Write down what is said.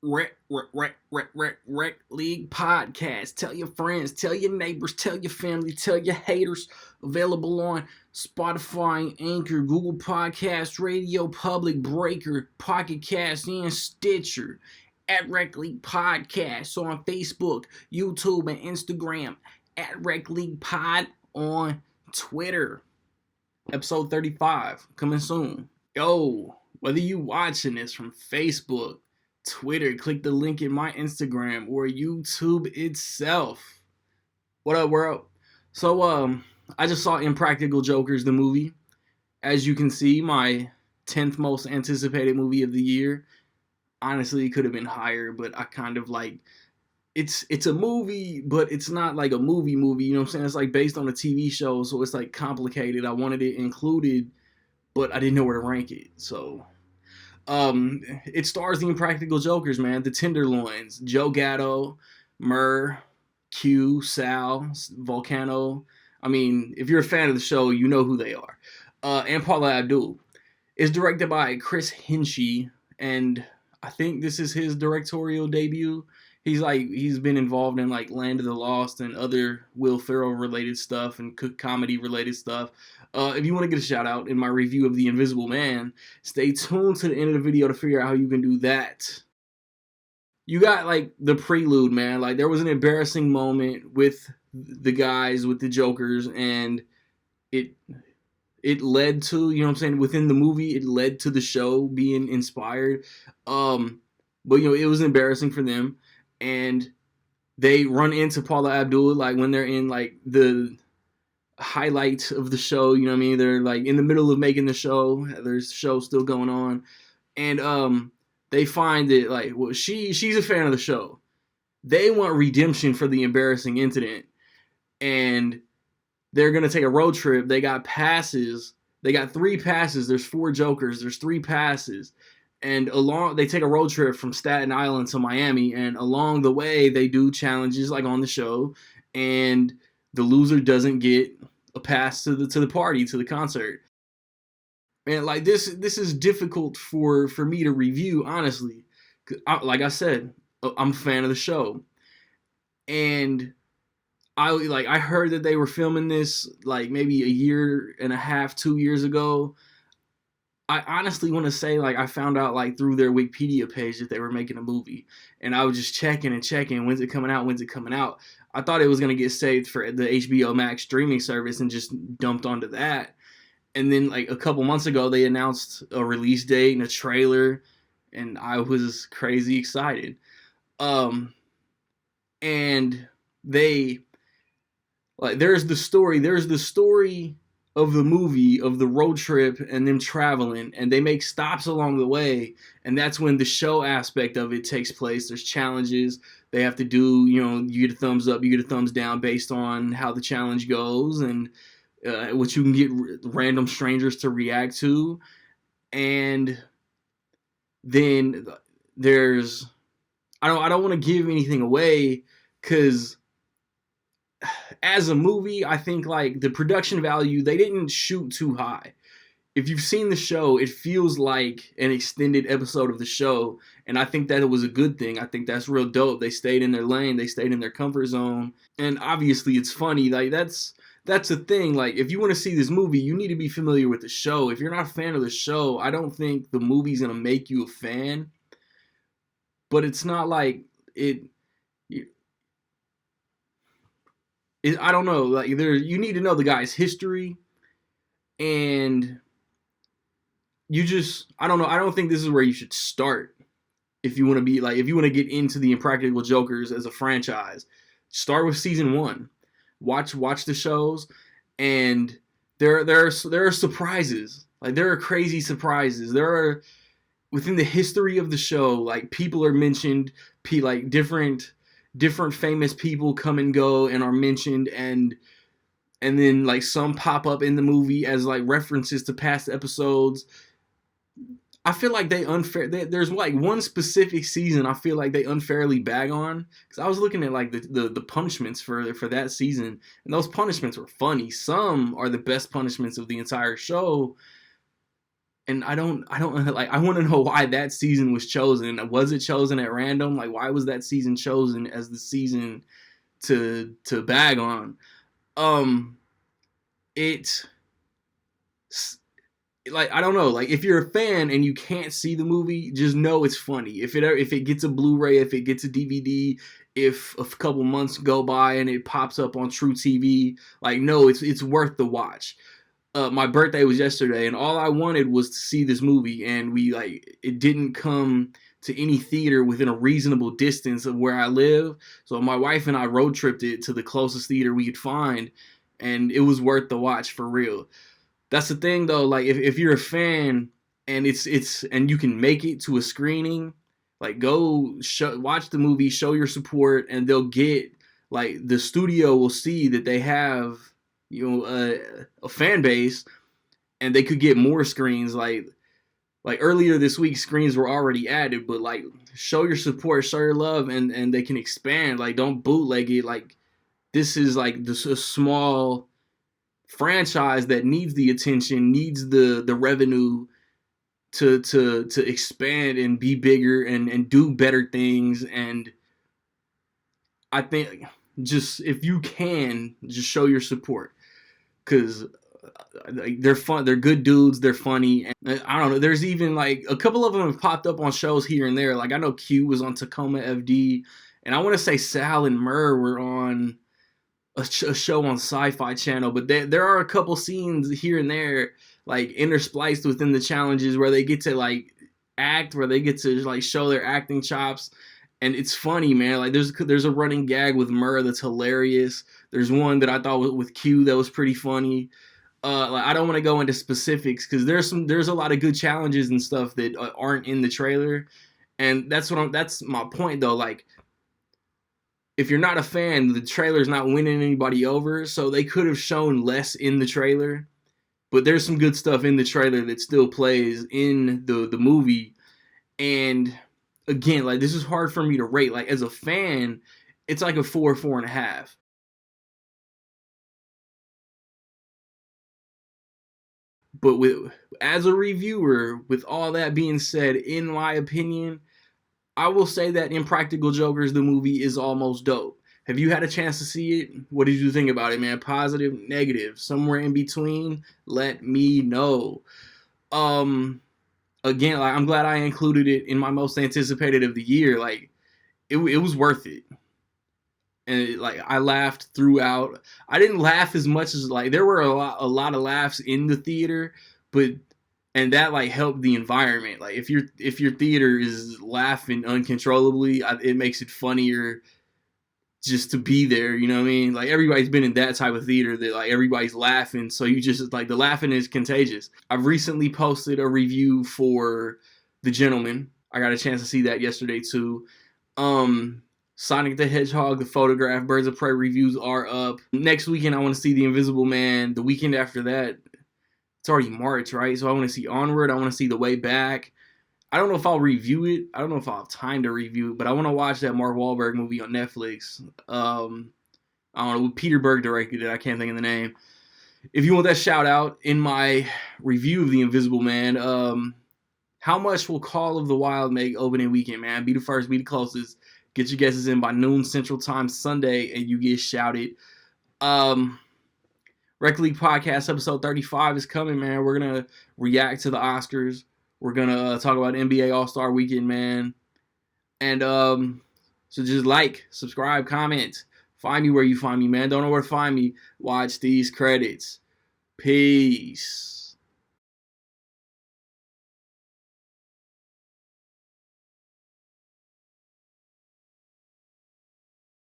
Rec League Podcast. Tell your friends, tell your neighbors, tell your family, tell your haters. Available on Spotify, Anchor, Google Podcasts, Radio Public, Breaker, Pocket Cast, and Stitcher. At Rec League Podcast. So on Facebook, YouTube, and Instagram. At Rec League Pod on Twitter. Episode 35 coming soon. Yo, whether you watching this from Facebook, Twitter, click the link in my Instagram, or YouTube itself. What up, world? So, I just saw Impractical Jokers, the movie. As you can see, my 10th most anticipated movie of the year. Honestly, it could have been higher, but I kind of like it's a movie, but it's not like a movie, you know what I'm saying? It's like based on a TV show, so it's like complicated. I wanted it included, but I didn't know where to rank it. So it stars the Impractical Jokers, man. The Tenderloins, Joe Gatto, Murr, Q, Sal, Volcano. I mean, if you're a fan of the show, you know who they are. And Paula Abdul. It's directed by Chris Hinchy, and I think this is his directorial debut. He's been involved in like Land of the Lost and other Will Ferrell related stuff and comedy related stuff. If you want to get a shout out in my review of The Invisible Man, stay tuned to the end of the video to figure out how you can do that. You got like the prelude, man. Like there was an embarrassing moment with the guys, with the Jokers, and it led to, you know what I'm saying, within the movie, it led to the show being inspired. But you know, it was embarrassing for them. And they run into Paula Abdul like when they're in like the highlight of the show, you know what I mean? They're like in the middle of making the show. There's show still going on. And they find that like, well, she's a fan of the show. They want redemption for the embarrassing incident. And they're gonna take a road trip. They got passes. They got 3 passes. There's 4 Jokers. There's 3 passes. And they take a road trip from Staten Island to Miami, and along the way they do challenges like on the show, and the loser doesn't get a pass to the party, to the concert. And like this is difficult for me to review, honestly. Like I said, I'm a fan of the show, and I heard that they were filming this like maybe a year and a half, 2 years ago. I honestly want to say, like, I found out, like, through their Wikipedia page that they were making a movie. And I was just checking, when's it coming out? I thought it was going to get saved for the HBO Max streaming service and just dumped onto that. And then, like, a couple months ago, they announced a release date and a trailer, and I was crazy excited. And they, like, there's the story of the movie, of the road trip and them traveling, and they make stops along the way, and that's when the show aspect of it takes place. There's challenges they have to do, you know, you get a thumbs up, you get a thumbs down based on how the challenge goes, and what you can get random strangers to react to. And then there's, I don't want to give anything away, because as a movie, I think like the production value, they didn't shoot too high. If you've seen the show, it feels like an extended episode of the show, and I think that it was a good thing. I think that's real dope. They stayed in their lane, they stayed in their comfort zone, and obviously it's funny. Like that's the thing. Like if you want to see this movie, you need to be familiar with the show. If you're not a fan of the show, I don't think the movie's gonna make you a fan. But it's not like it. I don't know, like you need to know the guy's history, and I don't know, I don't think this is where you should start if you want to be like, if you want to get into the Impractical Jokers as a franchise. Start with season 1, watch the shows, and there are surprises, like there are crazy surprises. There are, within the history of the show, like people are mentioned, like different famous people come and go and are mentioned, and then like some pop up in the movie as like references to past episodes. I feel like there's like one specific season I feel like they unfairly bag on, because I was looking at like the punishments for that season, and those punishments were funny. Some are the best punishments of the entire show, And I don't like. I want to know why that season was chosen. Was it chosen at random? Like, why was that season chosen as the season to bag on? Um, it like I don't know. Like, if you're a fan and you can't see the movie, just know it's funny. If it gets a Blu-ray, if it gets a DVD, if a couple months go by and it pops up on True TV, like, no, it's worth the watch. My birthday was yesterday, and all I wanted was to see this movie, and it didn't come to any theater within a reasonable distance of where I live. So my wife and I road tripped it to the closest theater we could find, and it was worth the watch for real. That's the thing though, like if you're a fan and it's and you can make it to a screening, like watch the movie, show your support, and they'll get like the studio will see that they have a fan base, and they could get more screens. Like earlier this week, screens were already added, but like show your support, show your love, and they can expand. Like, don't bootleg it. Like, this is like this a small franchise that needs the attention, needs the revenue to expand and be bigger and do better things. And I think, just if you can, just show your support, because they're fun, they're good dudes, they're funny, and I don't know, there's even like a couple of them have popped up on shows here and there. Like, I know Q was on Tacoma FD, and I want to say Sal and Murr were on a show on Sci-Fi Channel, but there are a couple scenes here and there, like interspliced within the challenges, where they get to like act, where they get to like show their acting chops, and it's funny, man. Like, there's a running gag with Murr that's hilarious. There's one that I thought with Q that was pretty funny. Like, I don't want to go into specifics because there's a lot of good challenges and stuff that aren't in the trailer, and that's my point though. Like, if you're not a fan, the trailer's not winning anybody over, so they could have shown less in the trailer. But there's some good stuff in the trailer that still plays in the movie. And again, like, this is hard for me to rate. Like, as a fan, it's like a 4.5. But as a reviewer, with all that being said, in my opinion, I will say that Impractical Jokers, the movie, is almost dope. Have you had a chance to see it? What did you think about it, man? Positive, negative, somewhere in between? Let me know. Again, like, I'm glad I included it in my most anticipated of the year. Like, it was worth it. And like, I laughed throughout. I didn't laugh as much as, like, there were a lot of laughs in the theater, but and that like helped the environment. Like, if your theater is laughing uncontrollably, it makes it funnier just to be there. You know what I mean? Like, everybody's been in that type of theater that like everybody's laughing, so you just like, the laughing is contagious. I've recently posted a review for The Gentleman. I got a chance to see that yesterday too. Sonic the Hedgehog, the Photograph, Birds of Prey reviews are up. Next weekend, I want to see The Invisible Man. The weekend after that, it's already March, right? So I want to see Onward. I want to see The Way Back. I don't know if I'll review it. I don't know if I'll have time to review it, but I want to watch that Mark Wahlberg movie on Netflix. I don't know. Peter Berg directed it. I can't think of the name. If you want that shout out in my review of The Invisible Man, how much will Call of the Wild make opening weekend, man? Be the first, be the closest. Get your guesses in by noon Central Time Sunday, and you get shouted. Rec League Podcast episode 35 is coming, man. We're going to react to the Oscars. We're going to talk about NBA All-Star Weekend, man. And so just like, subscribe, comment. Find me where you find me, man. Don't know where to find me. Watch these credits. Peace.